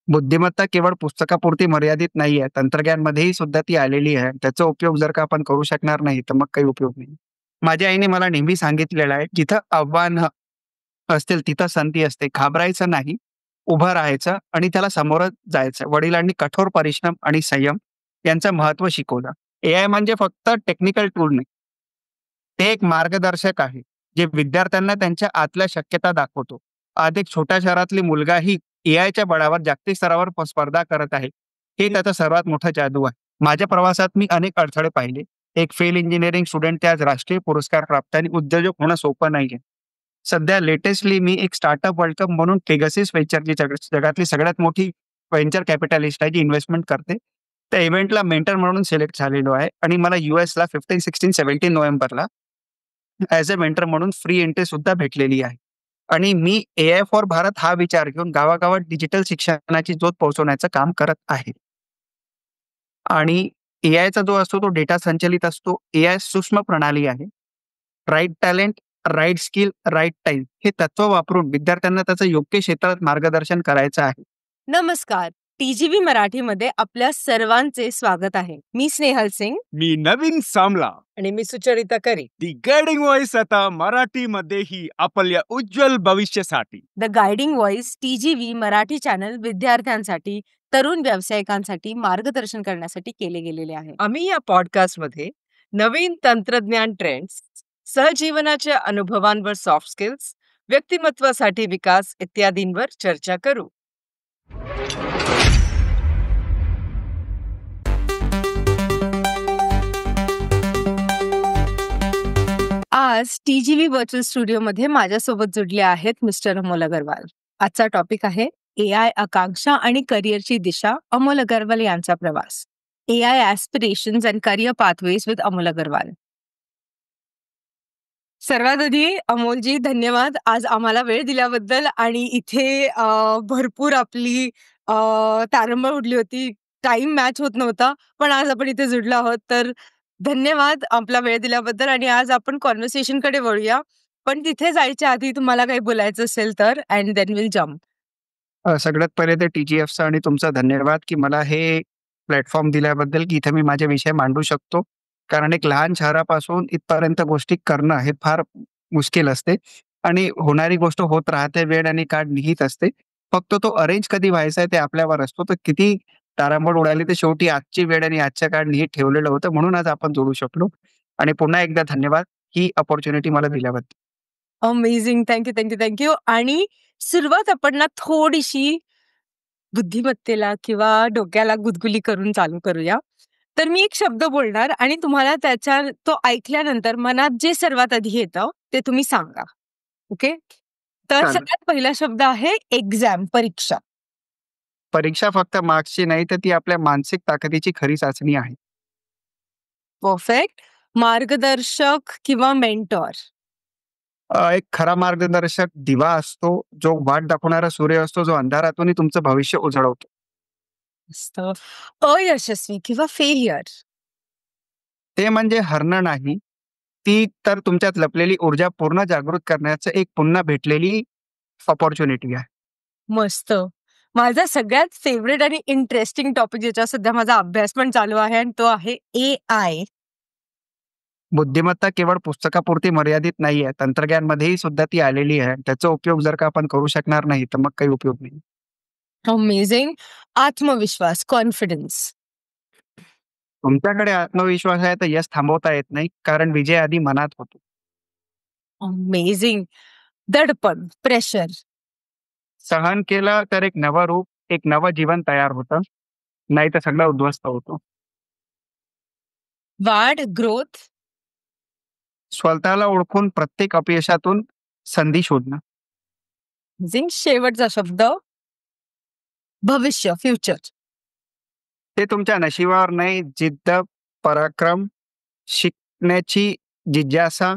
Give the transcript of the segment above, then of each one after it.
बुद्धिमत्ता केवळ पुस्तकापुरती मर्यादित नाहीये. तंत्रज्ञानमध्येही सुद्धा ती आलेली आहे. त्याचा उपयोग जर का आपण करू शकणार नाही, तर मग काही उपयोग नाही. माझ्या आईने मला नेहमी सांगितलेलं आहे, जिथं आव्हानं असतील तिथं संधी असते. घाबरायचं नाही, उभं राहायचं आणि त्याला सामोरं जायचं. वडिलांनी कठोर परिश्रम आणि संयम यांचं महत्त्व शिकवलं. एआय म्हणजे फक्त टेक्निकल टूल नाही. ते एक मार्गदर्शक आहे, जे विद्यार्थ्यांना त्यांच्या आतल्या शक्यता दाखवतो. आज एक छोट्या शहरातली मुलगाही एआयच्या बळावर जागतिक स्तरावर स्पर्धा करत आहे. हे त्याचा सर्वात मोठा जादू आहे. माझ्या प्रवासात मी अनेक अडथळे पाहिले. एक फेल इंजिनिअरिंग स्टुडंट ते आज राष्ट्रीय पुरस्कार प्राप्त आणि उद्योजक होणं सोपं नाहीये. सध्या लेटेस्टली मी एक स्टार्टअप वर्ल्ड कप म्हणून पेगासिस व्हेंचरची जगातली सगळ्यात मोठी व्हेंचर कॅपिटलिस्ट आहे, जी इन्व्हेस्टमेंट करते. त्या इव्हेंटला मेंटर म्हणून सिलेक्ट झालेलो आहे आणि मला यूएसला 15, 16, 17 नोव्हेंबरला ॲज अ मेंटर म्हणून फ्री एंट्री सुद्धा भेटलेली आहे. आणि मी एआय फॉर भारत हा विचार घेऊन गावागावात डिजिटल शिक्षणाची ज्योत पोहोचवण्याचं काम करत आहे. आणि एआयचा जो असतो तो डेटा संचलित असतो. एआय सूक्ष्म प्रणाली आहे. Right talent, right skill, right time हे तत्व वापरून विद्यार्थ्यांना त्याचं योग्य क्षेत्रात मार्गदर्शन करायचं आहे. नमस्कार. टीजीव्ही मराठीमध्ये आपल्या सर्वांचे स्वागत आहे. मी स्नेहल सिंग. मी नवीन सामला. आणि मी Sucharita Kari. The guiding voice आता मराठीमध्येही आपल्या उज्ज्वल भविष्यासाठी. The guiding voice TGV Marathi channel विद्यार्थ्यांसाठी, तरुण व्यावसायिकांसाठी मार्गदर्शन करण्यासाठी केले गेलेले आहे. आम्ही या पॉडकास्टमध्ये नवीन तंत्रज्ञान ट्रेंड्स, सहजीवनाच्या अनुभवांवर सॉफ्ट स्किल्स, व्यक्तिमत्वासाठी विकास इत्यादींवर चर्चा करू. आज टीजीव्ही व्हर्च्युअल स्टुडिओमध्ये माझ्यासोबत जुडले आहेत मिस्टर अमोल अग्रवाल. आजचा टॉपिक आहे एआय आकांक्षा आणि करिअरची दिशा. अमोल अग्रवाल यांचा प्रवास. AI aspirations and career pathways with Amol Agrawal. सर्वात आधी अमोलजी धन्यवाद आज आम्हाला वेळ दिल्याबद्दल. आणि इथे भरपूर आपली तारंबळ उडली होती. टाइम मॅच होत नव्हता, पण आज आपण इथे जुडलो आहोत. तर धन्यवाद आपला वेळ दिल्याबद्दल. आणि आज आपण कॉन्व्हर्सेशनकडे वळूया. पण तिथे जायच्या आधी तुम्हाला काही बोलायचं असेल तर, अँड देन विल जम्प. सगळ्यात पहिले ते टीजीएफचा आणि तुमचा धन्यवाद की मला हे प्लॅटफॉर्म दिल्याबद्दल, की इथे मी माझे विषय मांडू शकतो. कारण एक लहान शहरापासून इथपर्यंत गोष्टी करणं हे फार मुश्किल असते आणि होणारी गोष्ट होत राहते. वेळ आणि काळ निहित असते. फक्त तो अरेंज कधी व्हायचा आहे ते आपल्यावर असतो. तर किती तारांबळ उडाली तर शेवटी आजची वेळ आणि आजच्या काळ निहित ठेवलेलं होतं. म्हणून आज आपण जोडू शकलो. आणि पुन्हा एकदा धन्यवाद ही अपॉर्च्युनिटी मला दिल्याबद्दल. अमेझिंग. थँक्यू. आणि सुरुवात आपण ना थोडीशी बुद्धिमत्तेला किंवा डोक्याला गुदगुली करून चालू करूया. तर मी एक शब्द बोलणार आणि तुम्हाला त्याच्या तो ऐकल्यानंतर मनात जे सर्वात आधी येतं ते तुम्ही सांगा. ओके? तर चालेल. सगळ्यात पहिला शब्द आहे एक्झाम, परीक्षा. परीक्षा फक्त मार्क्सची नाही, तर ती आपल्या मानसिक ताकदीची खरी चाचणी आहे. परफेक्ट. मार्गदर्शक किंवा मेंटॉर. एक खरा मार्गदर्शक दिवा असतो, जो वाट दाखवणारा सूर्य असतो, जो अंधारातूनही तुमचं भविष्य उजळवतो. मस्त. अयशस्वी किंवा फेलियर. ते म्हणजे हरणं नाही, ती तर तुमच्यात लपलेली ऊर्जा पूर्ण जागृत करण्याचं एक पुन्हा भेटलेली अपॉर्च्युनिटी आहे. मस्त. माझा सगळ्यात फेवरेट आणि इंटरेस्टिंग टॉपिक ज्याच्यावर सध्या माझा अभ्यास पण चालू आहे आणि तो आहे एआय. बुद्धिमत्ता केवळ पुस्तकापुरती मर्यादित नाहीये. तंत्रज्ञानमध्येही सुद्धा ती आलेली आहे. त्याचा उपयोग जर का आपण करू शकणार नाही, तर मग काही उपयोग नाही. अमेझिंग. आत्मविश्वास, कॉन्फिडन्स. तुमच्याकडे आत्मविश्वास आहे तर यश थांबवता येत नाही, कारण विजय आधी मनात होतो. अमेझिंग. दडपण, प्रेशर. सहन केलं तर एक नवं रूप, एक नवं जीवन तयार होतं. नाही तर सगळं उद्ध्वस्त होतो. वाढ, ग्रोथ. स्वतःला ओळखून प्रत्येक अपयशातून संधी शोधणं. शेवटचा शब्द भविष्य, फ्युचर. ते तुमच्या नशिबावर नाही, जिद्द, पराक्रम, शिकण्याची जिज्ञासा,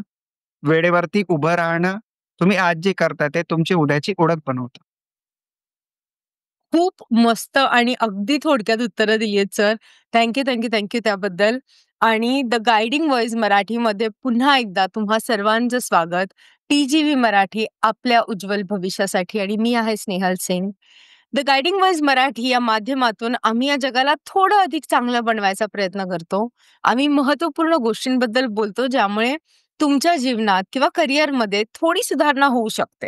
वेळेवरती उभं राहणं, तुम्ही आज जे करता ते तुमची उद्याची ओळख बनवतं. खूप मस्त आणि अगदी थोडक्यात उत्तरं दिली आहेत सर. थँक्यू त्याबद्दल. आणि द गायडिंग व्हॉइस मराठीमध्ये पुन्हा एकदा तुम्हा सर्वांचं स्वागत. टीजीव्ही मराठी आपल्या उज्ज्वल भविष्यासाठी. आणि मी आहे Snehal Singh. The guiding voice Marathi या माध्यमातून आम्ही या जगाला थोडं अधिक चांगलं बनवायचा प्रयत्न करतो. आम्ही महत्त्वपूर्ण गोष्टींबद्दल बोलतो, ज्यामुळे तुमच्या जीवनात किंवा करिअरमध्ये थोडी सुधारणा होऊ शकते.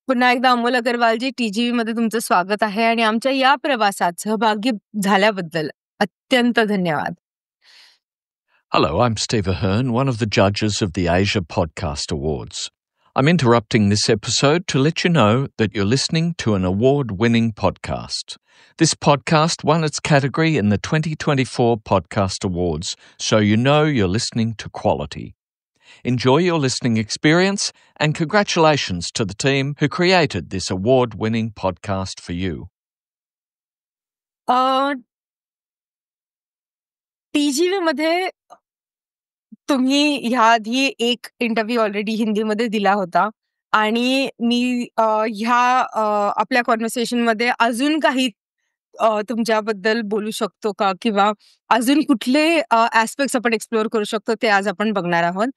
पुन्हा एकदा अमोल अगरवालजी, टीजीव्हीमध्ये तुमचं स्वागत आहे आणि आमच्या या प्रवासात सहभागी झाल्याबद्दल अत्यंत धन्यवाद. Hello, I'm Steve Ahern, one of the judges of the Asia Podcast Awards. I'm interrupting this episode to let you know that you're listening to an award-winning podcast. This podcast won its category in the 2024 Podcast Awards, so you know you're listening to quality. Enjoy your listening experience and congratulations to the team who created this award-winning podcast for you. टीजीव्हीमध्ये तुम्ही ह्याआधी एक interview already हिंदीमध्ये दिला होता आणि मी आपल्या कॉन्व्हर्सेशनमध्ये अजून काही तुमच्याबद्दल बोलू शकतो का? किंवा अजून कुठले ॲस्पेक्ट्स आपण एक्सप्लोअर करू शकतो ते आज आपण बघणार आहोत.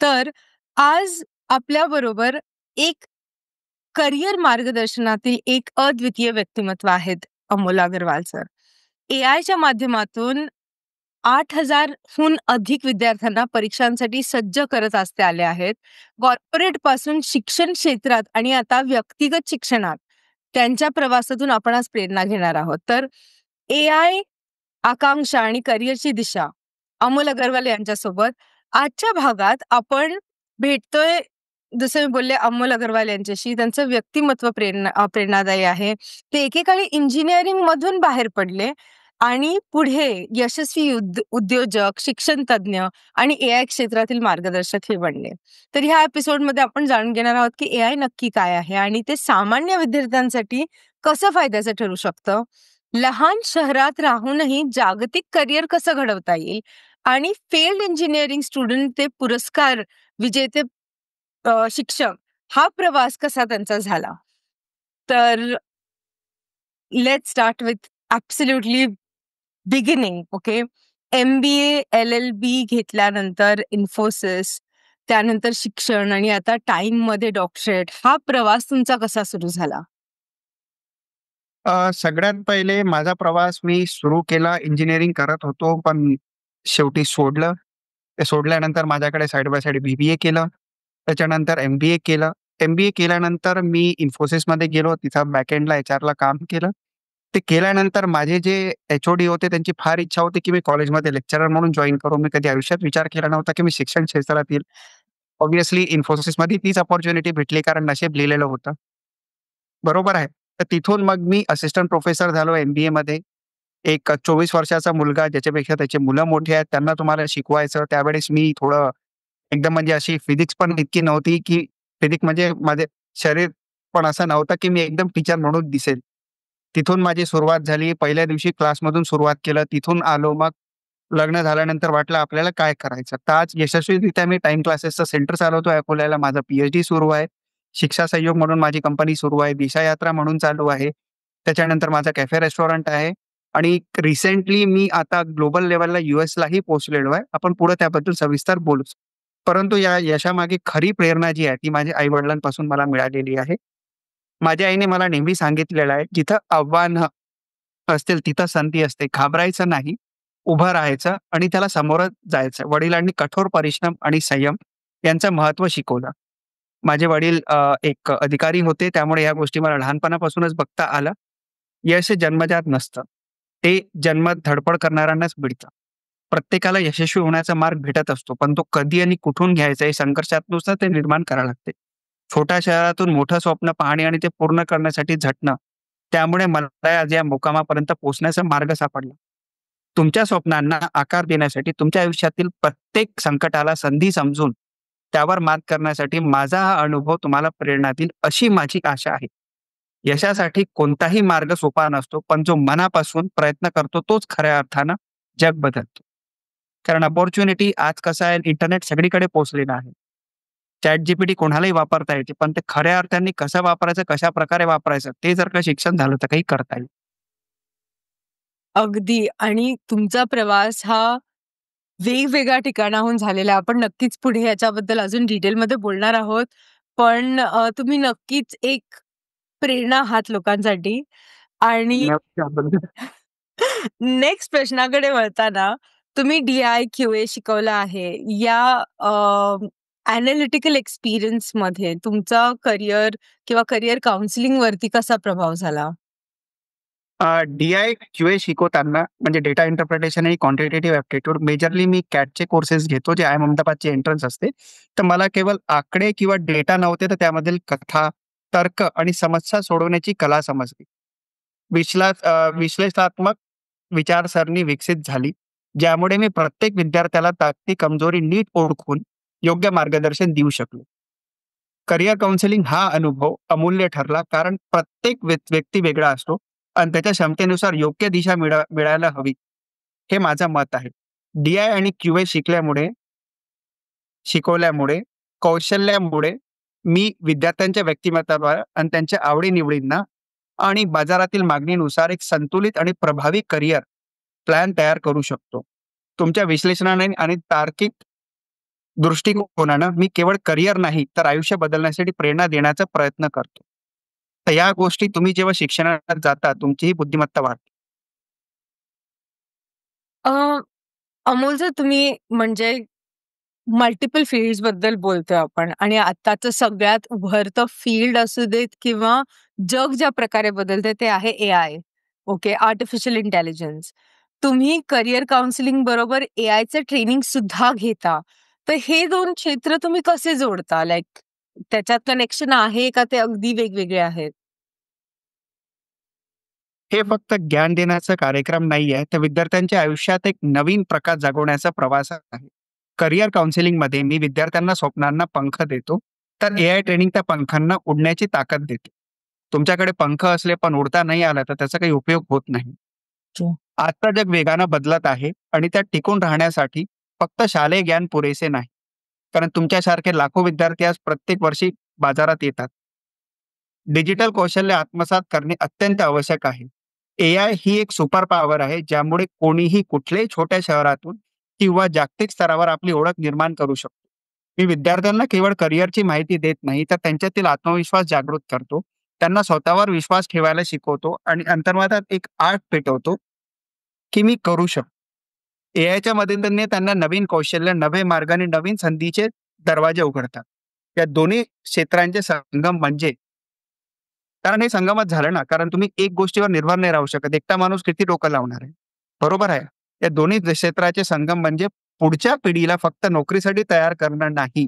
तर आज आपल्याबरोबर एक करिअर मार्गदर्शनातील एक अद्वितीय व्यक्तिमत्व आहेत अमोल अगरवाल सर. एआयच्या माध्यमातून 8,000हून अधिक विद्यार्थ्यांना परीक्षांसाठी सज्ज करत असते आले आहेत. कॉर्पोरेट पासून शिक्षण क्षेत्रात आणि आता व्यक्तिगत शिक्षणात त्यांच्या प्रवासातून आपण आज प्रेरणा घेणार आहोत. तर एआय, आकांक्षा आणि करिअरची दिशा अमोल अगरवाल यांच्यासोबत आजच्या भागात आपण भेटतोय. जसं मी बोलले, अमोल अगरवाल यांच्याशी. त्यांचं व्यक्तिमत्व प्रेरणादायी आहे. ते एकेकाळी इंजिनिअरिंग मधून बाहेर पडले आणि पुढे यशस्वी उद्योजक, शिक्षण तज्ज्ञ आणि एआय क्षेत्रातील मार्गदर्शक हे बनले. तर ह्या एपिसोडमध्ये आपण जाणून घेणार आहोत की एआय नक्की काय आहे आणि ते सामान्य विद्यार्थ्यांसाठी कसं फायद्याचं ठरू शकतं. लहान शहरात राहूनही जागतिक करिअर कसं घडवता येईल आणि फेल्ड इंजिनिअरिंग स्टुडंट ते पुरस्कार विजेते शिक्षक, हा प्रवास कसा त्यांचा झाला. तर let's start with absolutely beginning. Okay, MBA, LLB घेतल्यानंतर इन्फोसिस, त्यानंतर शिक्षण आणि आता टाइममध्ये डॉक्टरेट, हा प्रवास तुमचा कसा सुरू झाला? सगळ्यात पहिले माझा प्रवास मी सुरू केला, इंजिनिअरिंग करत होतो, पण शेवटी सोडलं. ते सोडल्यानंतर माझ्याकडे साइड बाय साइड BBA केलं. त्याच्यानंतर MBA केलं. MBA केल्यानंतर मी इन्फोसिसमध्ये गेलो. तिथं बॅकएंडला HRला काम केलं. ते केल्यानंतर माझे जे HOD होते त्यांची फार इच्छा होती, की मी कॉलेजमध्ये लेक्चरर म्हणून जॉइन करू. मी कधी आयुष्यात विचार केला नव्हता, की मी शिक्षण क्षेत्रात येईल. ऑब्व्हियसली इन्फोसिसमध्ये तीच अपॉर्च्युनिटी भेटली कारण नशीब लिहिलेलं होतं. बरोबर आहे. तर तिथून मग मी असिस्टंट प्रोफेसर झालो MBAमध्ये. एक 24 वर्षाचा मुलगा, ज्याच्यापेक्षा त्याची मुलं मोठी आहेत, त्यांना तुम्हाला शिकवायचं. त्यावेळेस मी थोडं एकदम म्हणजे अशी फिजिक्स पण इतकी नव्हती, की फिजिक्स म्हणजे माझे शरीर पण असं नव्हतं, की मी एकदम टीचर म्हणून दिसेल. तिथून माझी सुरुवात झाली. पहिल्या दिवशी क्लासमधून सुरुवात केलं. तिथून आलो. मग लग्न झाल्यानंतर वाटलं आपल्याला काय करायचं. तर आज यशस्वीरित्या मी टाईम क्लासेसचं सेंटर चालवतोय अकोल्याला. माझं PhD सुरू आहे. शिक्षा सहयोग म्हणून माझी कंपनी सुरू आहे. दिशा यात्रा म्हणून चालू आहे. त्याच्यानंतर माझा कॅफे रेस्टॉरंट आहे आणि रिसेंटली मी आता ग्लोबल लेव्हलला USलाही पोहोचलेलो आहे. आपण पुढे त्याबद्दल सविस्तर बोलूच. परंतु या यशामागे खरी प्रेरणा जी आहे ती माझ्या आई-वडिलांपासून मला मिळालेली आहे. माझ्या आईने मला नेहमी सांगितलेलं आहे, जिथं आव्हानं असतील तिथं संधी असते. घाबरायचं नाही, उभं राहायचं आणि त्याला सामोरं जायचं. वडिलांनी कठोर परिश्रम आणि संयम यांचं महत्त्व शिकवलं. माझे वडील एक अधिकारी होते, त्यामुळे या गोष्टी मला लहानपणापासूनच बघता आलं. यश जन्मजात नसतं. ते जन्मात धडपड करणाऱ्यांनाच मिळतं. प्रत्येकाला यशस्वी होण्याचा मार्ग भेटत असतो, पण तो कधी आणि कुठून घ्यायचा हे संघर्षातूनच ते निर्माण करावं लागते. छोट्या शहरातून मोठं स्वप्न पाहणे आणि ते पूर्ण करण्यासाठी झटणं, त्यामुळे मला आज या मुकामापर्यंत पोहोचण्याचा मार्ग सापडला. तुमच्या स्वप्नांना आकार देण्यासाठी तुमच्या आयुष्यातील प्रत्येक संकटाला संधी समजून त्यावर मात करण्यासाठी माझा हा अनुभव तुम्हाला प्रेरणा देईल, अशी माझी आशा आहे. यशासाठी कोणताही मार्ग सोपा नसतो, पण जो मनापासून प्रयत्न करतो तोच खऱ्या अर्थानं जग बदलतो. कारण अपॉर्च्युनिटी आज कसं आहे, इंटरनेट सगळीकडे पोहोचलेलं आहे. ChatGPT कोणालाही वापरता येते, पण ते खऱ्या अर्थाने कसं वापरायचं, कशा प्रकारे वापरायचं, ते जर का शिक्षण झालं तर काही करता येईल. अगदी. आणि तुमचा प्रवास हा वेगवेगळ्या ठिकाणाहून झालेला आहे. आपण नक्कीच पुढे याच्याबद्दल अजून डिटेलमध्ये बोलणार आहोत. पण तुम्ही नक्कीच एक प्रेरणा आहात लोकांसाठी. आणि नेक्स्ट प्रश्नाकडे वळताना तुम्ही डी-आय, क्यू-ए शिकवला आहे. या एनालिटिकल एक्सपिरियन्समध्ये तुमचा करियर किंवा करियर काउन्सिलिंग वरती कसा प्रभाव झाला? डी-आय, क्यू-ए शिकवताना म्हणजे डेटा इंटरप्रिटेशन आणि क्वांटिटेटिव्ह ॲप्टिट्यूड मेजरली मी कॅटचे कोर्सेस घेतो, जे IIM अहमदाबादची एंट्रन्स असते. तर मला केवळ आकडे किंवा डेटा नव्हते, तर त्यामधील कथा, तर्क आणि समस्या सोडवण्याची कला समजली. विश्लेषणात्मक विचारसरणी विकसित झाली, ज्यामुळे मी प्रत्येक विद्यार्थ्याला त्याची कमजोरी नीट ओळखून योग्य मार्गदर्शन देऊ शकलो. करिअर काउन्सिलिंग हा अनुभव अमूल्य ठरला, कारण प्रत्येक व्यक्ती वेगळा असतो आणि त्याच्या क्षमतेनुसार योग्य दिशा मिळायला हवी, हे माझं मत आहे. डी-आय आणि क्यू-ए शिकवल्यामुळे, कौशल्यामुळे मी विद्यार्थ्यांच्या व्यक्तिमत्त्वावर आणि त्यांच्या आवडी-निवडींना आणि बाजारातील मागणीनुसार एक संतुलित आणि प्रभावी करिअर प्लॅन तयार करू शकतो. तुमच्या विश्लेषणाने आणि तार्किक दृष्टिकोनानं मी केवळ करिअर नाही, तर आयुष्य बदलण्यासाठी प्रेरणा देण्याचा प्रयत्न करतो. तर या गोष्टी तुम्ही जेव्हा शिक्षणात जाता, तुमचीही बुद्धिमत्ता वाढते. अ, अमोल सर, तुम्ही म्हणजे मल्टिपल फील्ड्सबद्दल बोलतोय आपण आणि आत्ताचं सगळ्यात उभरतं फील्ड असू देत किंवा जग ज्या प्रकारे बदलतंय ते आहे एआय. Okay, artificial intelligence. तुम्ही करियर काउन्सिलिंग बरोबर एआयचं ट्रेनिंग सुद्धा घेता. तर हे 2 क्षेत्र तुम्ही कसे जोडता? लाइक त्याच्यात कनेक्शन आहे का ते अगदी वेगवेगळे आहेत? हे फक्त ज्ञान देण्याचा कार्यक्रम नाहीये, तर विद्यार्थ्यांच्या आयुष्यात एक नवीन प्रकाश जागवण्याचा प्रवास आहे. करिअर काउन्सिलिंगमध्ये मी विद्यार्थ्यांना स्वप्नांना पंख देतो, तर एआय ट्रेनिंग त्या पंखांना उडण्याची ताकद देते. तुमच्याकडे पंख असले पण उडता नाही आला, तर त्याचा काही उपयोग होत नाही. आजचं जग वेगानं बदलत आहे आणि त्यात टिकून राहण्यासाठी फक्त शालेय ज्ञान पुरेसे नाही. कारण तुमच्यासारखे लाखो विद्यार्थी आज प्रत्येक वर्षी बाजारात येतात. डिजिटल कौशल्य आत्मसात करणे अत्यंत आवश्यक आहे. एआय ही एक सुपर पॉवर आहे, ज्यामुळे कोणीही कुठल्याही छोट्या शहरातून किंवा जागतिक स्तरावर आपली ओळख निर्माण करू शकतो. मी विद्यार्थ्यांना केवळ करिअरची माहिती देत नाही, तर त्यांच्यातील आत्मविश्वास जागृत करतो. त्यांना स्वतःवर विश्वास ठेवायला शिकवतो आणि अंतर्मनात एक आठ पेटवतो, की मी करू शकतो. एआयच्या मदतीने त्यांना नवीन कौशल्य, नवे मार्ग आणि नवीन संधीचे दरवाजे उघडतात. या दोन्ही क्षेत्रांचे संगम म्हणजे, कारण हे संगमच झालं ना, कारण तुम्ही एक गोष्टीवर निर्भर नाही राहू शकत. एकटा माणूस किती डोकं लावणार आहे? बरोबर आहे. या दोन्ही क्षेत्राचे संगम म्हणजे पुढच्या पिढीला फक्त नोकरीसाठी तयार करणं नाही,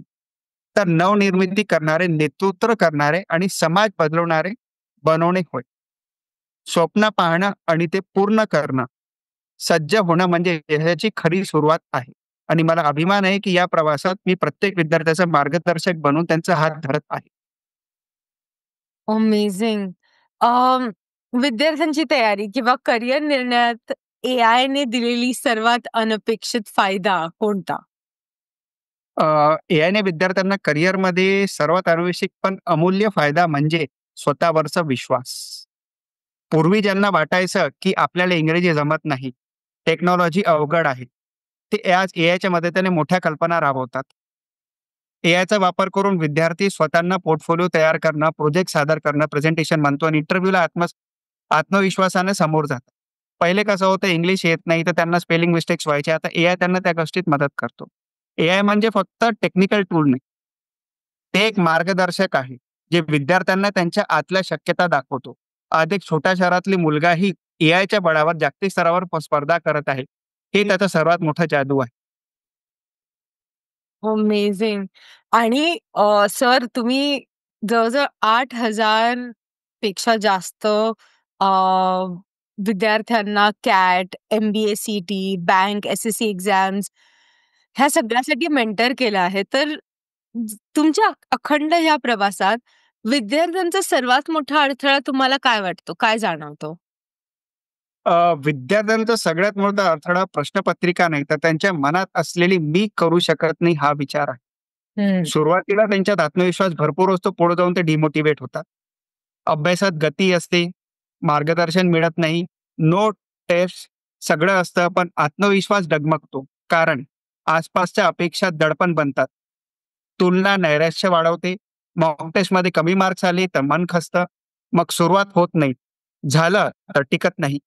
तर नवनिर्मिती करणारे, नेतृत्व करणारे आणि समाज बनवणे होय. स्वप्न पाहणं आणि ते पूर्ण करणं, सज्ज होणं म्हणजे यशाची खरी सुरुवात आहे. आणि मला अभिमान आहे, की या प्रवासात मी प्रत्येक विद्यार्थ्याचा मार्गदर्शक बनून त्यांचा हात धरत आहे. अमेझिंग. अं, विद्यार्थ्यांची तयारी किंवा करियर निर्णयात एआयने दिलेली सर्वात अनपेक्षित फायदा कोणता? एआयने विद्यार्थ्यांना करिअरमध्ये सर्वात आवश्यक पण अमूल्य फायदा म्हणजे स्वतःवरचा विश्वास. पूर्वी ज्यांना वाटायचं, की आपल्याला इंग्रजी जमत नाही, टेक्नॉलॉजी अवघड आहे, ते आज एआयच्या मदतीने मोठ्या कल्पना राबवतात. एआयचा वापर करून विद्यार्थी स्वतःना पोर्टफोलिओ तयार करणं, प्रोजेक्ट सादर करणं, प्रेझेंटेशन म्हणतो आणि इंटरव्ह्यूला आत्मविश्वासाने समोर जातात. पहिले कसं होतं, इंग्लिश येत नाही, तर त्यांना स्पेलिंग मिस्टेक्स व्हायचे. आता एआय त्यांना त्या गोष्टीत मदत करतो. एआय म्हणजे फक्त टेक्निकल टूल नाही. ते एक मार्गदर्शक आहे, जे विद्यार्थ्यांना त्यांच्या आतल्या शक्यता दाखवतो. आज एक छोट्या शहरातली मुलगाही एआयच्या बळावर जागतिक स्तरावर स्पर्धा करत आहे. हे त्याचा सर्वात मोठा जादू आहे. अमेझिंग. आणि सर, तुम्ही जवळ-जवळ 8,000 पेक्षा जास्त विद्यार्थ्यांना cat, MBA C-T, bank, SSC exams ह्या सगळ्यासाठी मेंटर केलं आहे. तर तुमच्या अखंड ह्या प्रवासात विद्यार्थ्यांचा सर्वात मोठा अडथळा तुम्हाला काय वाटतो? काय जाणवतो? विद्यार्थ्यांचा सगळ्यात मोठा अडथळा प्रश्नपत्रिका नाही, तर त्यांच्या मनात असलेली "मी करू शकत नाही" हा विचार आहे. सुरुवातीला त्यांच्यात आत्मविश्वास भरपूर असतो, पुढे जाऊन ते डिमोटिव्हेट होतात. अभ्यासात गती असते, मार्गदर्शन मिळत नाही, नोट, टेस्ट सगळं असतं, पण आत्मविश्वास डगमगतो. कारण आसपासच्या अपेक्षा दडपण बनतात. तुलना नैराश्य वाढवते. मॉक टेस्टमध्ये कमी मार्क्स आले तर मन खचतं. मग सुरुवात होत नाही. झालं तर टिकत नाही.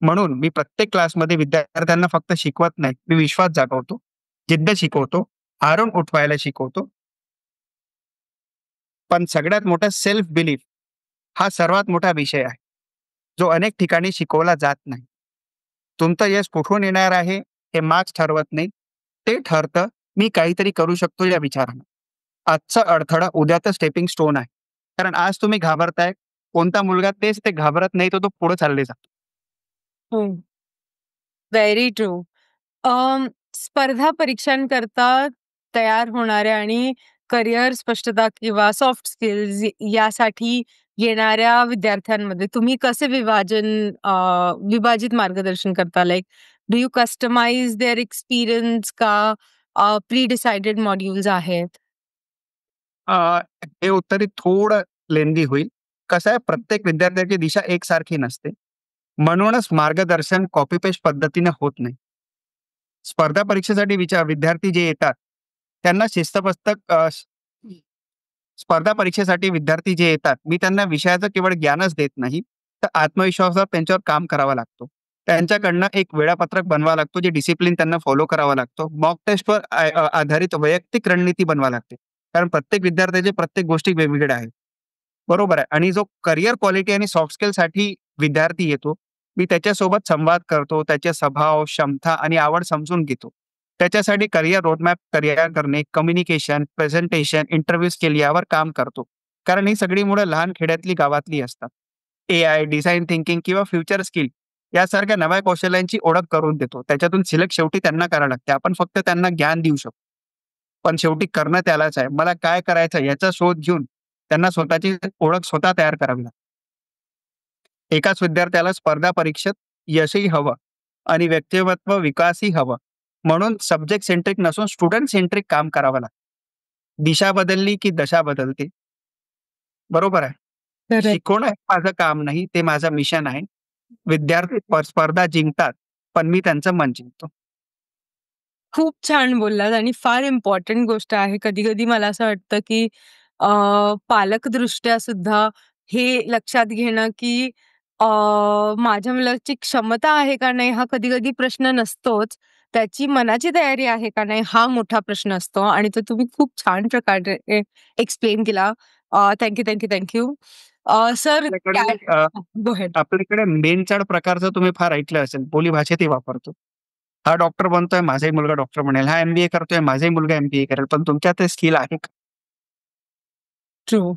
म्हणून मी प्रत्येक क्लासमध्ये विद्यार्थ्यांना फक्त शिकवत नाही, मी विश्वास जागवतो, जिद्द शिकवतो, हारून उठवायला शिकवतो. पण सगळ्यात मोठा सेल्फ बिलीफ हा सर्वात मोठा विषय आहे, जो अनेक ठिकाणी शिकवला जात नाही. तुमचं यश कुठून येणार आहे हे मार्क्स ठरवत नाही. ते ठरतं मी काहीतरी करू शकतो या विचारानं. आजचा अडथळा उद्याचं स्टेपिंग स्टोन आहे. कारण आज तुम्ही घाबरताय, कोणता मुलगा तेच ते घाबरत नाही, तर तो पुढे चालले जातो. Very true. स्पर्धा परीक्षांकरता तयार होणाऱ्या आणि करिअर स्पष्टता किंवा सॉफ्ट स्किल्स यासाठी येणाऱ्या विद्यार्थ्यांमध्ये तुम्ही कसे विभाजित मार्गदर्शन करता? Like do you customize their experience का प्री डिसाइडेड मॉड्यूल्स आहेत? हे उत्तर थोडं लेंदी होईल. कसं आहे, प्रत्येक विद्यार्थ्याची दिशा एकसारखी नसते. म्हणूनच मार्गदर्शन कॉपी पेस्ट पद्धतीने होत नाही. स्पर्धा परीक्षेसाठी विद्यार्थी जे येतात, त्यांना स्पर्धा परीक्षेसाठी विद्यार्थी जे येतात, मी त्यांना विषयाचं केवळ ज्ञानच देत नाही, तर आत्मविश्वासावर त्यांच्यावर काम करावा लागतो. त्यांच्याकडनं एक वेळापत्रक बनवावं लागतो, जे डिसिप्लिन त्यांना फॉलो करावा लागतो. मॉक टेस्टवर आधारित वैयक्तिक रणनीती बनवावी लागते. कारण प्रत्येक विद्यार्थ्याचे प्रत्येक गोष्टी वेगवेगळ्या आहेत. बरोबर आहे. आणि जो करिअर क्वालिटी आणि सॉफ्ट स्किलसाठी विद्यार्थी येतो, मी त्याच्यासोबत संवाद करतो, त्याचे स्वभाव, क्षमता आणि आवड समजून घेतो. त्याच्यासाठी करिअर रोडमॅप तयार करणे, कम्युनिकेशन, प्रेझेंटेशन, इंटरव्ह्यू स्किल यावर काम करतो. कारण ही सगळी मुलं लहान खेड्यातली, गावातली असतात. एआय, डिझाइन थिंकिंग किंवा फ्युचर स्किल यासारख्या नव्या कौशल्यांची ओळख करून देतो. त्याच्यातून सिलेक्ट शेवटी त्यांना करावं लागते. आपण फक्त त्यांना ज्ञान देऊ शकतो. पण शेवटी करणं त्यालाच आहे. मला काय करायचं याचा शोध घेऊन त्यांना स्वतःची ओळख स्वतः तयार करावी लागते. एकाच विद्यार्थ्याला स्पर्धा परीक्षेत यशही हवं आणि व्यक्तिमत्व विकासही हवं. म्हणून सब्जेक्ट सेंट्रिक नसून स्टुडंट सेंट्रिक काम करावं लागतं. दिशा बदलली की दशा बदलते. बरोबर आहे. करेक्ट. शिकवणं हे माझं काम नाही, ते माझं मिशन आहे. विद्यार्थी स्पर्धा जिंकतात, पण मी त्यांचं मन जिंकतो. खूप छान बोललात आणि फार इम्पॉर्टंट गोष्ट आहे. कधी-कधी मला असं वाटतं, की पालकदृष्ट्या सुद्धा हे लक्षात घेणं, की अ, माझ्या मुलाची क्षमता आहे का नाही हा कधी-कधी प्रश्न नसतोच. त्याची मनाची तयारी आहे का नाही हा मोठा प्रश्न असतो आणि तो तुम्ही खूप छान प्रकारे एक्सप्लेन केला. थँक यू, सर आपल्याकडे गो अहेड. आपल्याकडे मेनचाड प्रकारचं तुम्ही फार ऐकलं असेल. बोलीभाषेतही वापरतो. हा डॉक्टर बनतोय, माझाही मुलगा डॉक्टर बनेल. हा एम-बी-ए करतोय, माझाही मुलगा एम-बी-ए करेल. पण तुमच्यात ते स्किल आहे का? ट्रू.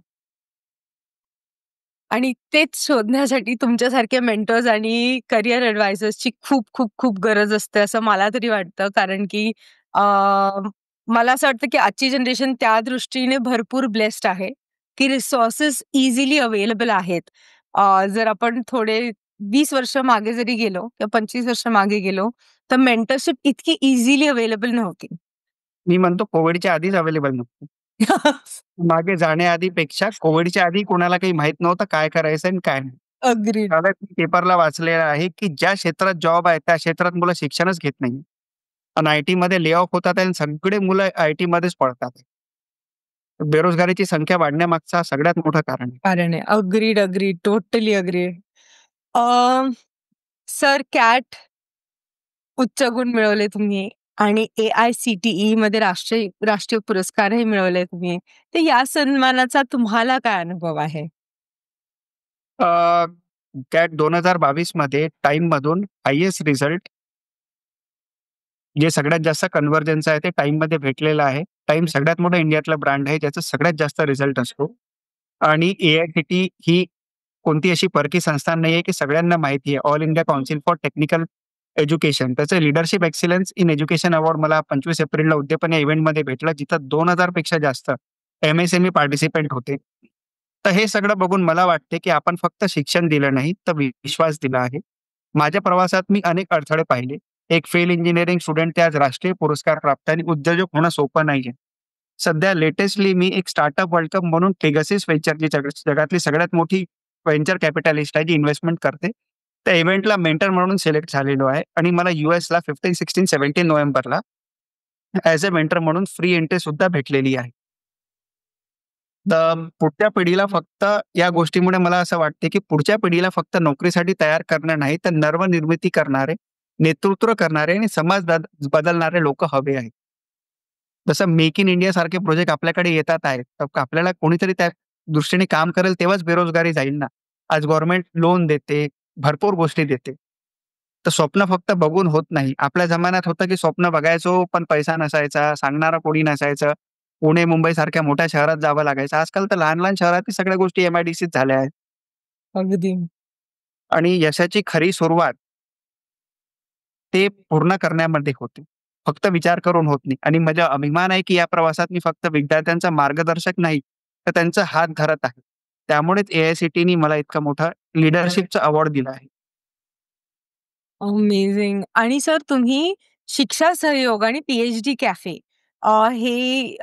आणि तेच शोधण्यासाठी तुमच्यासारखे मेंटर्स आणि करियर ॲडवायझर्सची खूप, खूप, खूप गरज असते असं मला तरी वाटतं. कारण की अ, मला असं वाटतं की आजची जनरेशन त्या दृष्टीने भरपूर ब्लेस्ड आहे, की रिसोर्सेस इझिली अवेलेबल आहेत. जर आपण थोडे 20 वर्ष मागे जरी गेलो किंवा 25 वर्ष मागे गेलो, तर मेंटरशिप इतकी इझिली अवेलेबल नव्हती. मी म्हणतो कोविडच्या आधीच अवेलेबल नव्हतं. मागे जाण्याआधीपेक्षा कोविडच्या आधी कोणाला काही माहीत नव्हतं काय करायचं आणि काय नाही. अग्रीड. कारण मी पेपरला वाचलेलं आहे, की ज्या क्षेत्रात जॉब आहे, त्या क्षेत्रात मुलं शिक्षणच घेत नाही. आणि आय-टीमध्ये ले ऑफ होतात आणि सगळे मुलं आय-टीमध्येच पळतात. बेरोजगारीची संख्या वाढण्यामागचा सगळ्यात मोठं कारण आहे. कारण आहे. Agreed. Totally agreed. Sir cat उच्च गुण मिळवले तुम्ही आणि AICTE मध्ये राष्ट्रीय पुरस्कारही मिळवले तुम्ही. तर या सन्मानाचा तुम्हाला काय अनुभव आहे? कॅट 2022 मध्ये टाईममधून हायेस्ट रिझल्ट जे सगळ्यात जास्त कन्व्हर्जन्स आहे ते टाईममध्ये भेटलेलं आहे. टाईम सगळ्यात मोठा इंडियातला ब्रँड आहे, ज्याचा सगळ्यात जास्त रिझल्ट असतो. आणि AICTE ही कोणती अशी परकी संस्था नाहीये, की सगळ्यांना माहिती आहे. All India Council for Technical Education त्याचं leadership excellence in education award मला 25 एप्रिलला उद्यापन या इव्हेंटमध्ये भेटला, जिथं 2000 पेक्षा जास्त MSME पार्टिसिपंट होते. तर हे सगळं बघून मला वाटते, की आपण फक्त शिक्षण दिलं नाही, तर विश्वास दिला आहे. माझ्या प्रवासात मी अनेक अडथळे पाहिले. एक फेल इंजिनिअरिंग स्टुडंट ते आज राष्ट्रीय पुरस्कार प्राप्त आणि उद्योजक होणं सोपं नाहीये. सध्या लेटेस्टली मी एक स्टार्टअप वर्ल्ड कप म्हणून पेगासिस व्हेंचर जी जगातली सगळ्यात मोठी व्हेंचर कॅपिटलिस्ट आहे, जी इन्व्हेस्टमेंट करते. त्या इव्हेंटला मेंटर म्हणून सिलेक्ट झालेलो आहे आणि मला यूएसला 15, 16, 17 नोव्हेंबरला ॲज अ मेंटर म्हणून फ्री एंट्री सुद्धा भेटलेली आहे. पुढच्या पिढीला फक्त या गोष्टीमुळे मला असं वाटते, की पुढच्या पिढीला फक्त नोकरीसाठी तयार करणं नाही, तर नवनिर्मिती करणारे, नेतृत्व करणारे आणि समाज बदलणारे लोकं हवे आहेत. जसं मेक इन इंडिया सारखे प्रोजेक्ट आपल्याकडे येतात आहेत. तर आपल्याला कोणीतरी त्या दृष्टीने काम करेल तेव्हाच बेरोजगारी जाईल ना. आज गव्हर्नमेंट लोन देते, भरपूर गोष्टी देते. तर स्वप्न फक्त बघून होत नाही. आपल्या जमान्यात होतं, की स्वप्न बघायचो पण पैसा नसायचा, सांगणारा कोणी नसायचं. पुणे, मुंबईसारख्या मोठ्या शहरात जावं लागायचं. आजकाल तर लहान-लहान शहरातील सगळ्या गोष्टी एम-आय-डी-सीत झाल्या आहेत. अगदी. आणि यशाची खरी सुरुवात ते पूर्ण करण्यामध्ये होते. फक्त विचार करून होत नाही. आणि माझा अभिमान आहे, की या प्रवासात मी फक्त विद्यार्थ्यांचा मार्गदर्शक नाही, तर त्यांचा हात धरत आहे. त्यामुळेच ए-आय-सी-टीनी मला इतका मोठा लीडरशिपचा अवॉर्ड दिला आहे. अमेझिंग. आणि सर तुम्ही शिक्षा सहयोग आणि पी-एच-डी कॅफे हे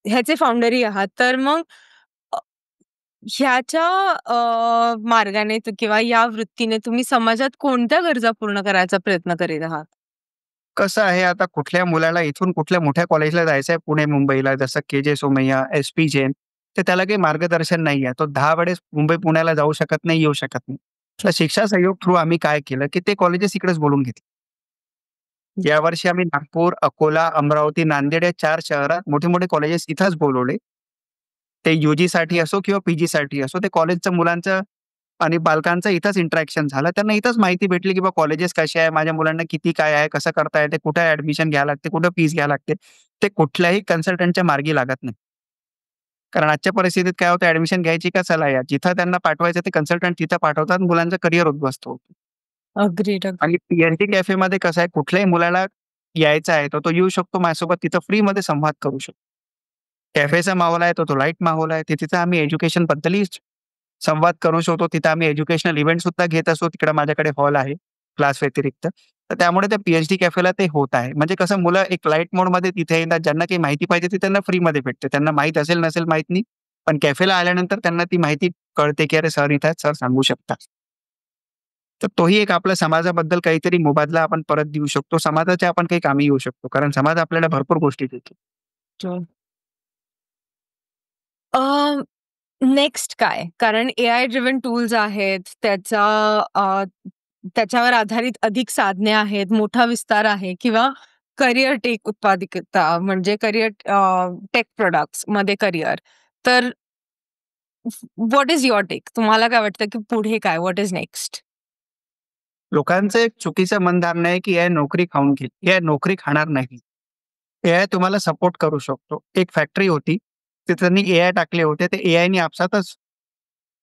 ह्याचे फाउंडरही आहात. तर मग अ, ह्याच्या मार्गाने किंवा या वृत्तीने तुम्ही समाजात कोणत्या गरजा पूर्ण करायचा प्रयत्न करीत आहात? कसं आहे आता कुठल्या मुलाला इथून कुठल्या मोठ्या कॉलेजला जायचं आहे पुणे, मुंबईला जसं के-जे सोमय्या, एस-पी जैन, तर त्याला काही मार्गदर्शन नाही आहे. तो 10 वेळेस मुंबई, पुण्याला जाऊ शकत नाही, येऊ शकत नाही. तर शिक्षा सहयोग थ्रू आम्ही काय केलं, की ते कॉलेजेस इकडेच बोलावून घेतले. यावर्षी आम्ही नागपूर, अकोला, अमरावती, नांदेड या 4 शहरात मोठे-मोठे कॉलेजेस इथंच बोलावले. ते यू-जीसाठी असो किंवा पी-जीसाठी असो, ते कॉलेजच्या मुलांचं आणि पालकांचं इथंच इंटरॅक्शन झालं. त्यांना इथंच माहिती भेटली, की कॉलेजेस कसे आहे, माझ्या मुलांना किती काय आहे, कसं करता येते, कुठे ॲडमिशन घ्यावं लागते, कुठं फीस घ्यावी लागते. ते कुठल्याही कन्सल्टंटच्या मार्गी लागत नाही. कारण आजच्या परिस्थितीत काय होतं ॲडमिशन घ्यायची का चला या. जिथं त्यांना पाठवायचं ते कन्सल्टंट तिथं पाठवतात मुलांचं करिअर उद्ध्वस्त होतं. अग्रीड. आणि पी-एच-डी कॅफेमध्ये कसं आहे कुठल्याही मुलाला यायचा आहे, तर तो येऊ शकतो माझ्यासोबत तिथं फ्रीमध्ये संवाद करू शकतो. कॅफेचा माहोल आहे, तो लाईट माहोल आहे. तिथं आम्ही एज्युकेशनबद्दलही संवाद करू शकतो. तिथं आम्ही एज्युकेशनल इव्हेंट सुद्धा घेत असतो. तिकडे माझ्याकडे हॉल आहे क्लास व्यतिरिक्त. तर त्यामुळे त्या पी-एच-डी कॅफेला ते होत आहे. म्हणजे कसं मुलं एक लाईट मोडमध्ये तिथे येतात. ज्यांना काही माहिती पाहिजे ती त्यांना फ्रीमध्ये भेटते. त्यांना माहीत असेल नसेल माहीत नाही. पण कॅफेला आल्यानंतर त्यांना ती माहिती कळते, की अरे सर इथे आहेत, सर सांगू शकतात. तर तोही एक आपल्या समाजाबद्दल काहीतरी मोबदला आपण परत देऊ शकतो. समाजाच्या आपण काही कामी येऊ शकतो. कारण समाज आपल्याला भरपूर गोष्टी देतो. नेक्स्ट काय? कारण एआय ड्रिव्हन टूल्स आहेत. त्याच्यावर आधारित अधिक साधने आहेत, मोठा विस्तार आहे किंवा करियर टेक उत्पादकता म्हणजे करियर टेक प्रॉडक्ट्समध्ये करियर. तर व्हॉट इस युअर टेक? तुम्हाला काय वाटतं, की पुढे काय? What is next? लोकांचं एक चुकीचं मनधारणा आहे, की एआय नोकरी खाऊन घेईल. एआय नोकरी खाणार नाही. एआय तुम्हाला सपोर्ट करू शकतो. एक फॅक्टरी होती. तिथे त्यांनी एआय टाकले होते. ते एआयनी आपसातच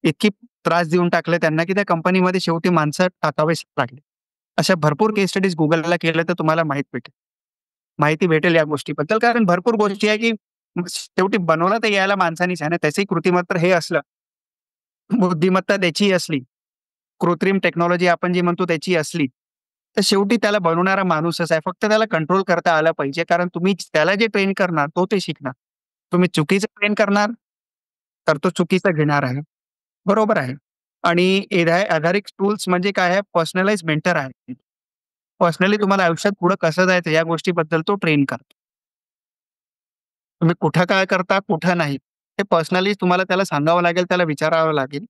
इतकी त्रास देऊन टाकले त्यांना, की त्या कंपनीमध्ये शेवटी माणसं टाकावेच लागले. अशा भरपूर केस स्टडीज Googleला केलं तर तुम्हाला माहिती भेटेल या गोष्टीबद्दल. कारण भरपूर गोष्टी आहे, की शेवटी बनवलं तर एआयला माणसानीच आहे ना. त्याचंही कृत्रिमत्व हे असलं, बुद्धिमत्ता त्याचीही असली, कृत्रिम टेक्नॉलॉजी आपण जी म्हणतो त्याची असली, तर शेवटी त्याला बनवणारा माणूसच आहे. फक्त त्याला कंट्रोल करता आलं पाहिजे. कारण तुम्ही त्याला जे ट्रेन करणार, तो ते शिकणार. तुम्ही चुकीचं ट्रेन करणार, तर तो चुकीचं घेणार आहे. बरोबर आहे. आणि एआय आधारित टूल्स म्हणजे काय आहे, पर्सनलाइज मेंटर आहे. पर्सनली तुम्हाला आयुष्यात पुढे कसं जायचं या गोष्टीबद्दल तो ट्रेन करतो. तुम्ही कुठं काय करता, कुठं नाही. हे पर्सनली तुम्हाला त्याला सांगावं लागेल, त्याला विचारावं लागेल.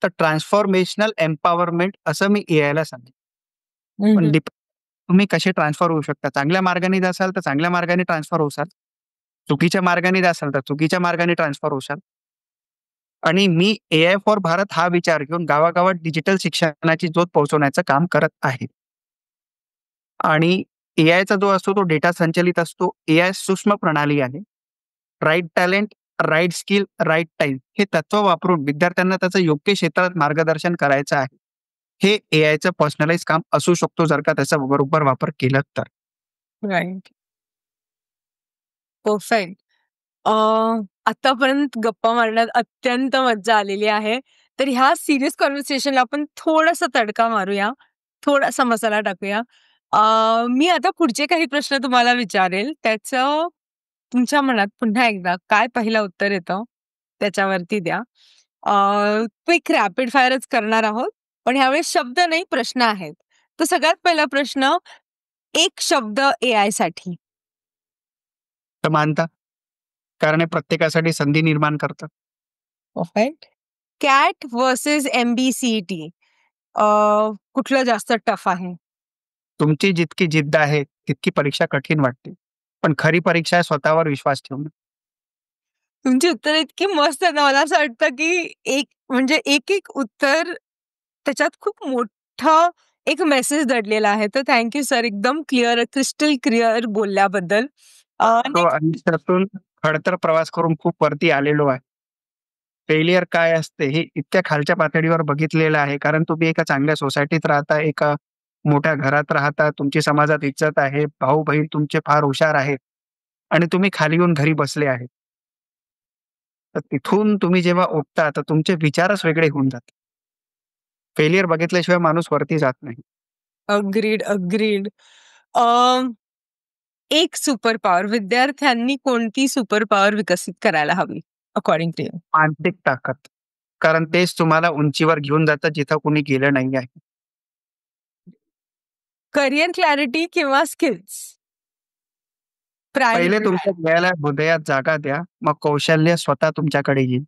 तर ट्रान्सफॉर्मेशनल एम्पॉवरमेंट असं मी एआयला सांगेन. पण तुम्ही कसे ट्रान्सफर होऊ शकता. चांगल्या मार्गाने जासाल तर चांगल्या मार्गाने ट्रान्सफर होसाल. चुकीच्या मार्गाने जासाल तर चुकीच्या मार्गाने ट्रान्सफर होशाल. आणि मी एआय फॉर भारत हा विचार घेऊन गावागावात डिजिटल शिक्षणाची ज्योत पोहोचवण्याचं काम करत आहे. आणि एआयचा जो असतो तो डेटा संचलित असतो. एआय सूक्ष्म प्रणाली आहे. Right talent, right skill, right time हे तत्व वापरून विद्यार्थ्यांना त्याचं योग्य क्षेत्रात मार्गदर्शन करायचं आहे. हे एआयचं पर्सनलाइज काम असू शकतो जर का त्याचा बरोबर वापर केला तर. राइट. परफेक्ट. आतापर्यंत गप्पा मारण्यात अत्यंत मज्जा आलेली आहे. तर ह्या सीरियस कन्व्हर्सेशनला आपण थोडासा तडका मारूया, थोडासा मसाला टाकूया. मी आता पुढचे काही प्रश्न तुम्हाला विचारेल. त्याचं तुमच्या मनात पुन्हा एकदा काय पहिलं उत्तर येतं, त्याच्यावरती द्या. क्विक रॅपिड फायरच करणार आहोत. पण ह्यावेळेस शब्द नाही, प्रश्न आहेत. तर सगळ्यात पहिला प्रश्न, एक शब्द एआयसाठी. समानता. कारण हे प्रत्येकासाठी संधी निर्माण करतं. परफेक्ट. कॅट व्हर्सेस MBCT कुठलं जास्त टफ आहे? तुमची जितकी जिद्द आहे, तितकी परीक्षा कठीण वाटते. पण खरी परीक्षा आहे स्वतःवर विश्वास ठेवणं. तुमची उत्तरं इतकी मस्त आहेत ना, मला असं वाटतं की म्हणजे एक उत्तर त्याच्यात खूप मोठा एक मेसेज दडलेला आहे. तर थँक यू सर एकदम क्रिस्टल क्लिअर बोलल्याबद्दल. तो आयुष्यातून खडतर प्रवास करून खूप वरती आलेलो आहे. फेलियर काय असते हे इतक्या खालच्या पातळीवर बघितलेलं आहे. कारण तुम्ही एका चांगल्या सोसायटीत राहता, एका मोठ्या घरात राहता, तुमची समाजात इज्जत आहे, भाऊ-बहीण तुमचे फार हुशार आहेत आणि तुम्ही खाली येऊन घरी बसले आहेत. तर तिथून तुम्ही जेव्हा उठता, तर तुमचे विचारच वेगळे होऊन जातात. फेलियर बघितल्याशिवाय माणूस वरती जात नाही. अग्रीड. एक सुपर पॉवर विद्यार्थ्यांनी कोणती सुपर पॉवर विकसित करायला हवी अकॉर्डिंग टू यू? मानसिक ताकद. कारण तेच तुम्हाला उंचीवर घेऊन जातं जिथं कोणी गेलं नाही आहे. करियर क्लॅरिटी किंवा स्किल्स? पहिले तुमच्या ध्येयाला हृदयात जागा द्या, मग कौशल्य स्वतः तुमच्याकडे येईल.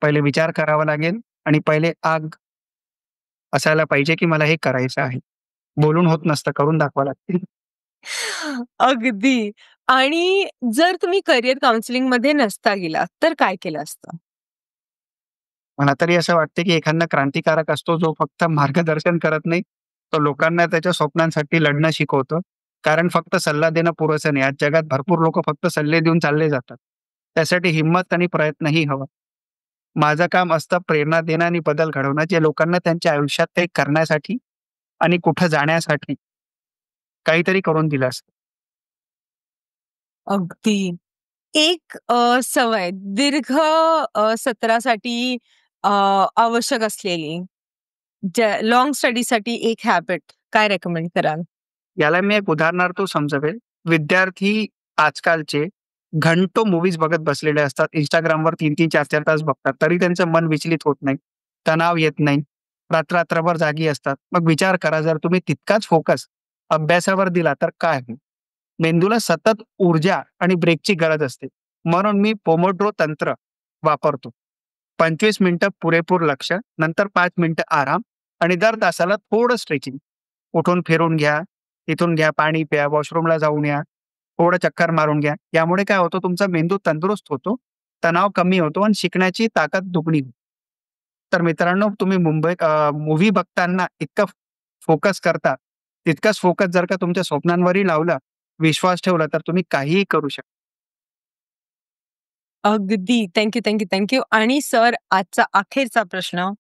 पहिले विचार करावा लागेल आणि पहिले आग असायला पाहिजे, की मला हे करायचं आहे. बोलून होत नसतं, करून दाखवावं लागतं. अगदी. आणि जर तुम्ही करियर काउन्सिलिंगमध्ये नसता गेलात, तर काय केलं असतं? मला तरी असं वाटतं, की एखादा क्रांतिकारक असतो, जो फक्त मार्गदर्शन करत नाही, तो लोकांना त्याच्या स्वप्नांसाठी लढणं शिकवतो. कारण फक्त सल्ला देणं पुरेसं नाही. आज जगात भरपूर लोकं फक्त सल्ले देऊन चालले जातात. त्यासाठी हिंमत आणि प्रयत्नही हवा. माझं काम असतं प्रेरणा देणं आणि बदल घडवणं, जे लोकांना त्यांच्या आयुष्यात काही करण्यासाठी आणि कुठं जाण्यासाठी काहीतरी करून दिलं असतं. अगदी. एक सवय दीर्घ सत्रासाठी आवश्यक असलेली लाँग स्टडीसाठी एक हॅबिट काय रेकमेंड कराल? याला मी एक उदाहरणार्थ समजवेल. विद्यार्थी आजकालचे घंटो मूव्हीज बघत बसलेले असतात. Instagramवर 3-3, 4-4 तास बघतात. तरी त्यांचं मन विचलित होत नाही. तणाव येत नाही. रात्रभर जागी असतात. मग विचार करा, जर तुम्ही तितकाच फोकस अभ्यासावर दिला तर काय होईल? मेंदूला सतत ऊर्जा आणि ब्रेकची गरज असते. म्हणून मी पोमोड्रो तंत्र वापरतो. 25 मिनिटं पुरेपूर लक्ष, नंतर 5 मिनिटं आराम आणि दर तासाला थोडं स्ट्रेचिंग. उठून फिरून घ्या, तिथून घ्या, पाणी प्या, वॉशरूमला जाऊन या, थोडं चक्कर मारून घ्या. यामुळे काय होतं, तुमचा मेंदू तंदुरुस्त होतो, तणाव कमी होतो आणि शिकण्याची ताकद दुगणी होते. तर मित्रांनो, तुम्ही मूव्ही बघताना इतकं फोकस करता, तितकाच फोकस जर का तुमच्या स्वप्नांवरही लावला, विश्वास ठेवला, तर तुम्ही काहीही करू शकता. अगदी. Thank you. आणि सर आजचा अखेरचा प्रश्न,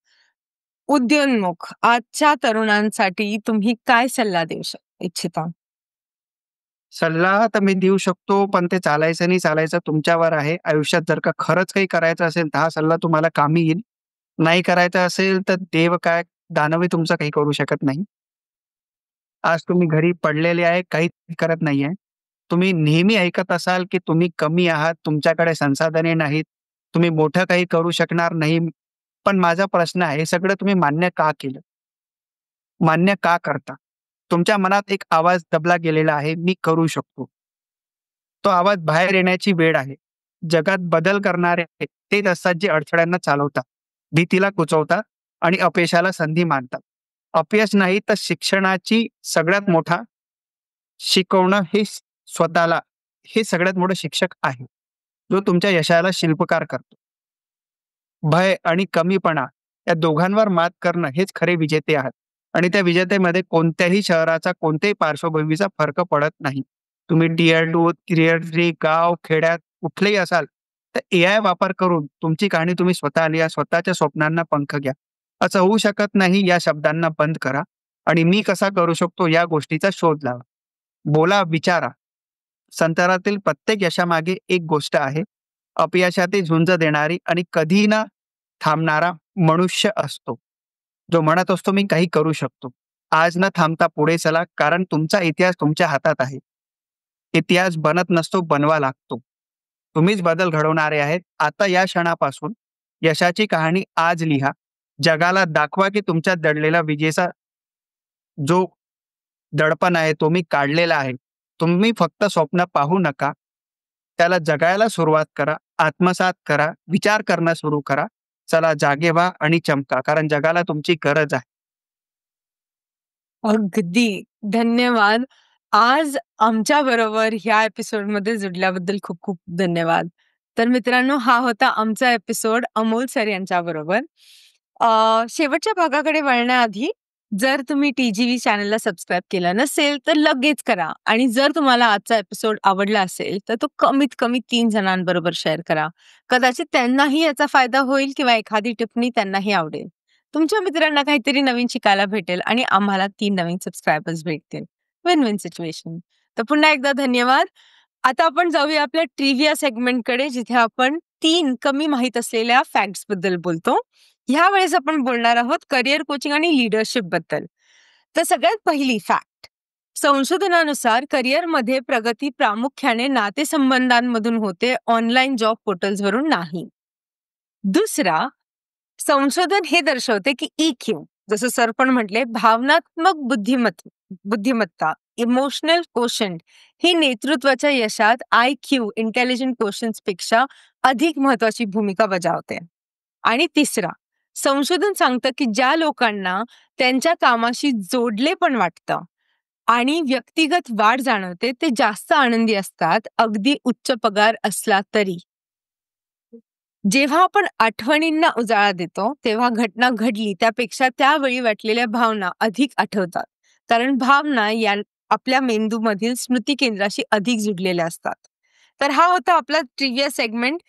उदयोन्मुख आजच्या तरुणांसाठी तुम्ही काय सल्ला देऊ इच्छिता? सल्ला तर मी देऊ शकतो, पण ते चालायचं नाही चालायचं तुमच्यावर आहे. आयुष्यात जर का खरंच काही करायचं असेल, तर हा सल्ला तुम्हाला कामी येईल. नाही करायचं असेल, तर देव काय, दानवही तुमचं काही करू शकत नाही. आज तुम्ही घरी पडलेले आहे, काहीच करत नाहीये. तुम्ही नेहमी ऐकत असाल, की तुम्ही कमी आहात, तुमच्याकडे संसाधने नाहीत, तुम्ही मोठं काही करू शकणार नाही. पण माझा प्रश्न आहे, हे सगळं तुम्ही मान्य का केलं? मान्य का करता? तुमच्या मनात एक आवाज दबला गेलेला आहे, मी करू शकतो. तो आवाज बाहेर येण्याची वेळ आहे. जगात बदल करणारे तेच असतात जे अडथळ्यांना चालवतात, भीतीला कुचवतात आणि अपयशाला संधी मानतात. अपयश नाही तर शिक्षणाची सगळ्यात मोठा शिकवणं हे स्वतःला हे सगळ्यात मोठं शिक्षक आहे, जो तुमच्या यशाला शिल्पकार करतो. भय आणि कमीपणा या दोघांवर मात करणं हेच खरे विजेते आहात आणि त्या विजेतेमध्ये कोणत्याही शहराचा, कोणत्याही पार्श्वभूमीचा फरक पडत नाही. तुम्ही टियर 2, टियर 3, गाव, खेड्यात कुठलेही असाल, तर एआय वापर करून तुमची कहाणी तुम्ही स्वतः लिहा, स्वतःच्या स्वप्नांना पंख घ्या. असं होऊ शकत नाही या शब्दांना बंद करा आणि मी कसा करू शकतो या गोष्टीचा शोध लावा. बोला, विचारा. संसारातील प्रत्येक यशामागे एक गोष्ट आहे. अपयशाची झुंज देणारी आणि कधी ना थांबणारा मनुष्य असतो. जो म्हणत असतो मी काही करू शकतो. आज न थांबता पुढे चला, कारण तुमचा इतिहास तुमच्या हातात आहे. इतिहास बनत नसतो, बनवा लागतो. तुम्हीच बदल घडवणारे आहेत. आता या क्षणापासून यशाची कहाणी आज लिहा. जगाला दाखवा की तुमच्यात दडलेला विजेचा जो दडपण आहे तो मी काढलेला आहे. तुम्ही फक्त स्वप्न पाहू नका. त्याला जगायला सुरुवात करा, आत्मसात करा, विचार करणं सुरू करा. चला जागे व्हा आणि चमका, कारण जगाला तुमची गरज आहे. अगदी. धन्यवाद. आज आमच्याबरोबर ह्या एपिसोडमध्ये जुडल्याबद्दल खूप खूप धन्यवाद. तर मित्रांनो, हा होता आमचा एपिसोड अमोल सर यांच्याबरोबर. शेवटच्या भागाकडे वळण्याआधी जर तुम्ही TGV चॅनलला सबस्क्राईब केलं नसेल, तर लगेच करा. आणि जर तुम्हाला आजचा एपिसोड आवडला असेल, तर तो कमीत कमी 3 जणांबरोबर शेअर करा. कदाचित त्यांनाही याचा फायदा होईल किंवा एखादी टिप्पणी त्यांनाही आवडेल. तुमच्या मित्रांना काहीतरी नवीन शिकायला भेटेल आणि आम्हाला 3 नवीन सबस्क्रायबर्स भेटतील. Win win situation. तर पुन्हा एकदा धन्यवाद. आता आपण जाऊया आपल्या ट्रिव्हिया सेगमेंटकडे, जिथे आपण 3 कमी माहीत असलेल्या फॅक्ट्स बद्दल बोलतो. ह्या वेळेस आपण बोलणार आहोत करिअर कोचिंग आणि लीडरशिप बद्दल. तर सगळ्यात पहिली फॅक्ट, संशोधनानुसार करिअरमध्ये प्रगती प्रामुख्याने नातेसंबंधांमधून होते, ऑनलाईन जॉब पोर्टल्सवरून नाही. दुसरा, संशोधन हे दर्शवते की EQ, जसं सर पण म्हटले, भावनात्मक बुद्धिमत्ता, इमोशनल कोशंट, ही नेतृत्वाच्या यशात IQ, इंटेलिजंट कोशंट पेक्षा अधिक महत्वाची भूमिका बजावते. आणि तिसरा, संशोधन सांगतं की ज्या लोकांना त्यांच्या कामाशी जोडले पण वाटतं आणि व्यक्तिगत वाढ जाणवते, ते जास्त आनंदी असतात, अगदी उच्च पगार असला तरी. जेव्हा आपण आठवणींना उजाळा देतो, तेव्हा घटना घडली त्यापेक्षा त्यावेळी वाटलेल्या भावना अधिक आठवतात. कारण भावना या आपल्या मेंदूमधील स्मृती केंद्राशी अधिक जुडलेल्या असतात. तर हा होता आपला ट्रिव्हिया सेगमेंट.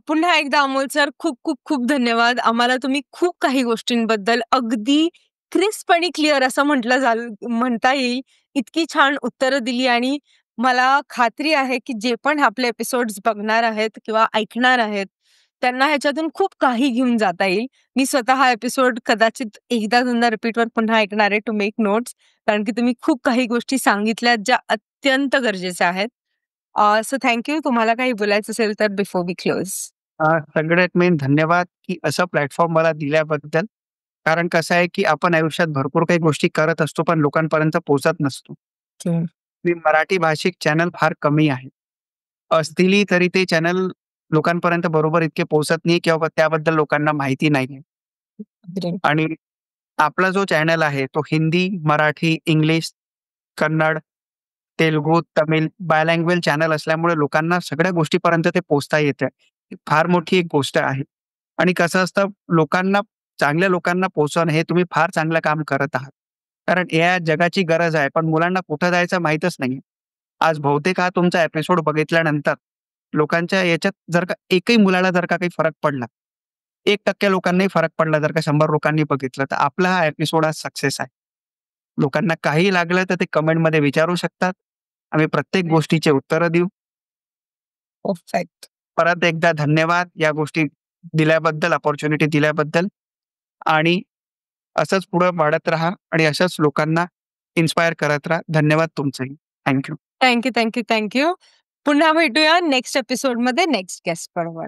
पुन्हा एकदा अमोल सर, खूप खूप खूप धन्यवाद. आम्हाला तुम्ही खूप काही गोष्टींबद्दल अगदी क्रिस्प आणि क्लिअर असं म्हणता येईल, इतकी छान उत्तरं दिली आणि मला खात्री आहे की जे पण आपले एपिसोड्स बघणार आहेत किंवा ऐकणार आहेत, त्यांना ह्याच्यातून खूप काही घेऊन जाता येईल. मी स्वतः हा एपिसोड कदाचित एकदा दोनदा रिपीटवर पुन्हा ऐकणार आहे टू मेक नोट्स, कारण की तुम्ही खूप काही गोष्टी सांगितल्यात ज्या अत्यंत गरजेच्या आहेत. So thank you. तुम्हाला काही बोलायचं असेल तर बिफोर वी क्लोज. सगळ्यात मेन धन्यवाद की असं प्लॅटफॉर्म मला दिल्याबद्दल. कारण कसं आहे की आपण आयुष्यात भरपूर काही गोष्टी करत असतो, पण लोकांपर्यंत पोहोचत नसतो. मी मराठी भाषिक चॅनल फार कमी आहे. असतीलही तरी ते चॅनल लोकांपर्यंत बरोबर इतके पोहोचत नाही किंवा त्याबद्दल लोकांना माहिती नाहीये. आणि आपला जो चॅनल आहे तो हिंदी, मराठी, इंग्लिश, कन्नड, तेलुगू, तमिळ बायलँग्वेज चॅनल असल्यामुळे लोकांना सगळ्या गोष्टीपर्यंत ते पोहोचता येतं. ही फार मोठी एक गोष्ट आहे. आणि कसं असतं, चांगल्या लोकांना पोहोचवणं हे तुम्ही फार चांगलं काम करत आहात. कारण या जगाची गरज आहे, पण मुलांना कुठं जायचं माहीतच नाहीये. आज बहुतेक हा तुमचा एपिसोड बघितल्यानंतर लोकांच्या याच्यात जर का एकही मुलाला जर का काही फरक पडला, 1% लोकांनाही फरक पडला, जर का 100 लोकांनी बघितलं, तर आपला हा एपिसोड आज सक्सेस आहे. लोकांना काही लागलं तर ते कमेंटमध्ये विचारू शकतात. आम्ही प्रत्येक गोष्टीचे उत्तरं देऊ. परफेक्ट. परत एकदा धन्यवाद या गोष्टी दिल्याबद्दल, अपॉर्च्युनिटी दिल्याबद्दल. आणि असंच पुढे वाढत राहा आणि अशाच लोकांना इन्स्पायर करत राहा. धन्यवाद तुमचंही. Thank you. Thank you. पुन्हा भेटूया नेक्स्ट एपिसोडमध्ये नेक्स्ट गेस्ट बरोबर.